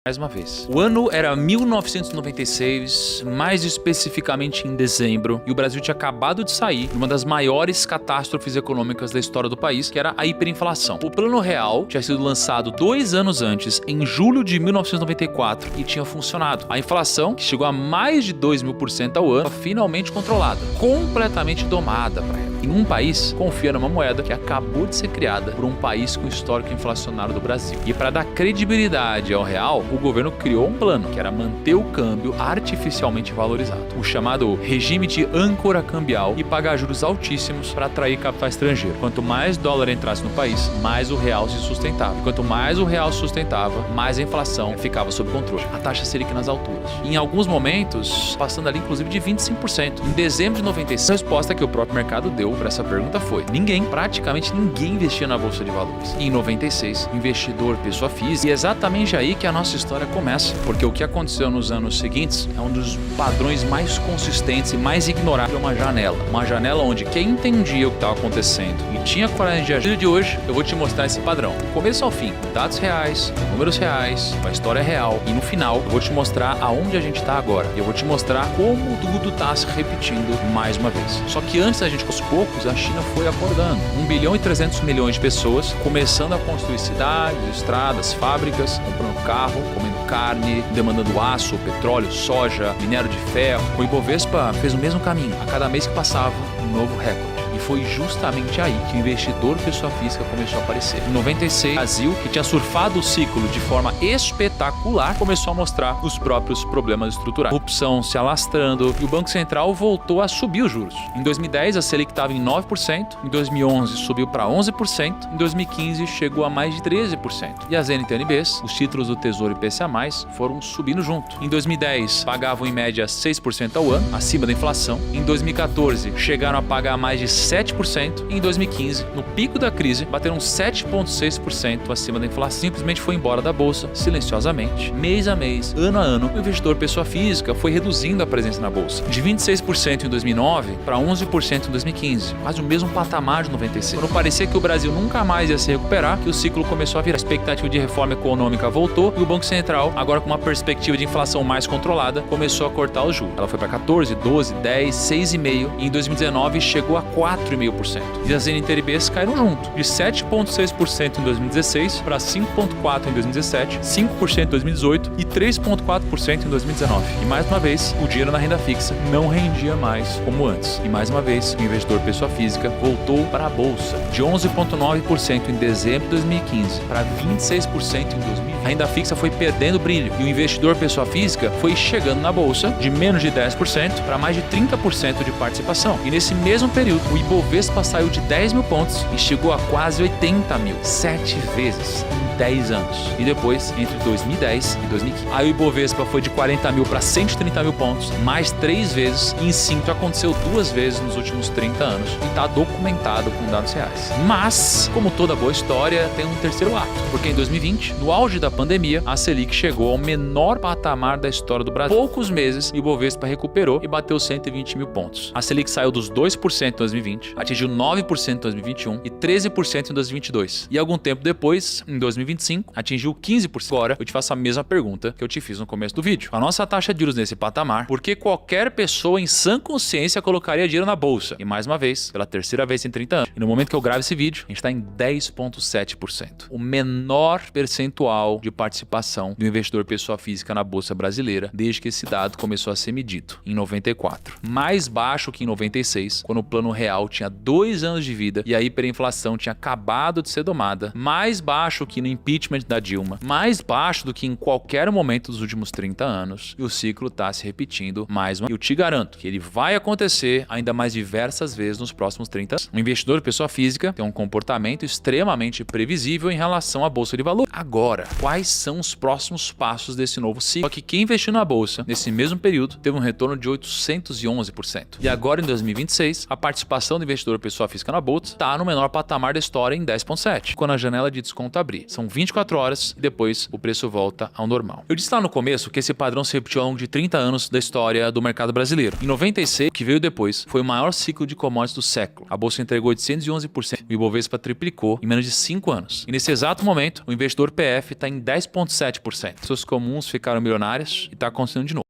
Mais uma vez. O ano era 1996, mais especificamente em dezembro, e o Brasil tinha acabado de sair de uma das maiores catástrofes econômicas da história do país, que era a hiperinflação. O Plano Real tinha sido lançado 2 anos antes, em julho de 1994, e tinha funcionado. A inflação, que chegou a mais de 2.000% ao ano, foi finalmente controlada, completamente domada para ela. Em um país confia numa moeda que acabou de ser criada por um país com histórico inflacionário do Brasil. E para dar credibilidade ao real, o governo criou um plano, que era manter o câmbio artificialmente valorizado, o chamado regime de âncora cambial, e pagar juros altíssimos para atrair capital estrangeiro. Quanto mais dólar entrasse no país, mais o real se sustentava. E quanto mais o real se sustentava, mais a inflação ficava sob controle. A taxa Selic nas alturas. E em alguns momentos, passando ali inclusive de 25%. Em dezembro de 96, a resposta que o próprio mercado deu para essa pergunta foi: praticamente ninguém investia na Bolsa de Valores. E em 96, investidor, pessoa física. E é exatamente aí que a nossa história começa. Porque o que aconteceu nos anos seguintes é um dos padrões mais consistentes e mais ignoráveis de uma janela. Uma janela onde quem entendia o que estava acontecendo e tinha coragem de agir. De hoje, eu vou te mostrar esse padrão. Do começo ao fim, dados reais, números reais, a história real. E no final, eu vou te mostrar aonde a gente está agora. E eu vou te mostrar como tudo está se repetindo mais uma vez. Só que antes da gente, aos poucos, a China foi acordando. 1 bilhão e 300 milhões de pessoas começando a construir cidades, estradas, fábricas, comprando carro, comendo carne, demandando aço, petróleo, soja, minério de ferro. O Ibovespa fez o mesmo caminho. A cada mês que passava, um novo recorde. E foi justamente aí que o investidor pessoa física começou a aparecer. Em 96, o Brasil, que tinha surfado o ciclo de forma espetacular, começou a mostrar os próprios problemas estruturais. A corrupção se alastrando e o Banco Central voltou a subir os juros. Em 2010, a Selic estava em 9%, em 2011 subiu para 11%, em 2015 chegou a mais de 13%. E as NTN-Bs, os títulos do Tesouro IPCA+, foram subindo junto. Em 2010, pagavam em média 6% ao ano, acima da inflação. Em 2014, chegaram a pagar mais de 7%, e em 2015, no pico da crise, bateram 7,6% acima da inflação. Simplesmente foi embora da bolsa, silenciosamente, mês a mês, ano a ano. O investidor pessoa física foi reduzindo a presença na bolsa, de 26% em 2009 para 11% em 2015, quase o mesmo patamar de 96. Quando parecia que o Brasil nunca mais ia se recuperar, que o ciclo começou a virar. A expectativa de reforma econômica voltou e o Banco Central, agora com uma perspectiva de inflação mais controlada, começou a cortar os juros. Ela foi para 14, 12, 10, 6,5% e em 2019 chegou a 4,5%. E as NTN-Bs caíram junto, de 7,6% em 2016 para 5,4% em 2017, 5% em 2018 e 3,4% em 2019. E mais uma vez, o dinheiro na renda fixa não rendia mais como antes. E mais uma vez, o investidor pessoa física voltou para a bolsa, de 11,9% em dezembro de 2015 para 26% em 2020. A renda fixa foi perdendo brilho e o investidor pessoa física foi chegando na bolsa de menos de 10% para mais de 30% de participação. E nesse mesmo período, o Ibovespa saiu de 10 mil pontos e chegou a quase 80 mil, 7 vezes em 10 anos. E depois, entre 2010 e 2015, aí o Ibovespa foi de 40 mil para 130 mil pontos, mais 3 vezes, e em 5 aconteceu 2 vezes nos últimos 30 anos. E está documentado com dados reais. Mas, como toda boa história, tem um terceiro ato. Porque em 2020, no auge da pandemia, a Selic chegou ao menor patamar da história do Brasil. Poucos meses, o Ibovespa recuperou e bateu 120 mil pontos. A Selic saiu dos 2% em 2020, atingiu 9% em 2021 e 13% em 2022. E algum tempo depois, em 2025, atingiu 15%. Agora, eu te faço a mesma pergunta que eu te fiz no começo do vídeo. A nossa taxa de juros nesse patamar, por que qualquer pessoa em sã consciência colocaria dinheiro na bolsa? E mais uma vez, pela terceira vez em 30 anos. E no momento que eu gravo esse vídeo, a gente está em 10,7%. O menor percentual de participação do investidor pessoa física na bolsa brasileira desde que esse dado começou a ser medido, em 94. Mais baixo que em 96, quando o Plano Real tinha 2 anos de vida e a hiperinflação tinha acabado de ser domada. Mais baixo que no impeachment da Dilma. Mais baixo do que em qualquer momento dos últimos 30 anos. E o ciclo está se repetindo mais uma vez. Eu te garanto que ele vai acontecer ainda mais diversas vezes nos próximos 30 anos. O investidor pessoa física tem um comportamento extremamente previsível em relação à bolsa de valores. Agora, quais são os próximos passos desse novo ciclo? Só que quem investiu na bolsa nesse mesmo período teve um retorno de 811%. E agora em 2026, a participação do investidor pessoa física na bolsa está no menor patamar da história em 10,7%, quando a janela de desconto abrir. São Passam 24 horas e depois o preço volta ao normal. Eu disse lá no começo que esse padrão se repetiu ao longo de 30 anos da história do mercado brasileiro. Em 96, que veio depois, foi o maior ciclo de commodities do século. A bolsa entregou 811%, o Ibovespa triplicou em menos de 5 anos. E nesse exato momento, o investidor PF está em 10,7%. Pessoas comuns ficaram milionárias e está acontecendo de novo.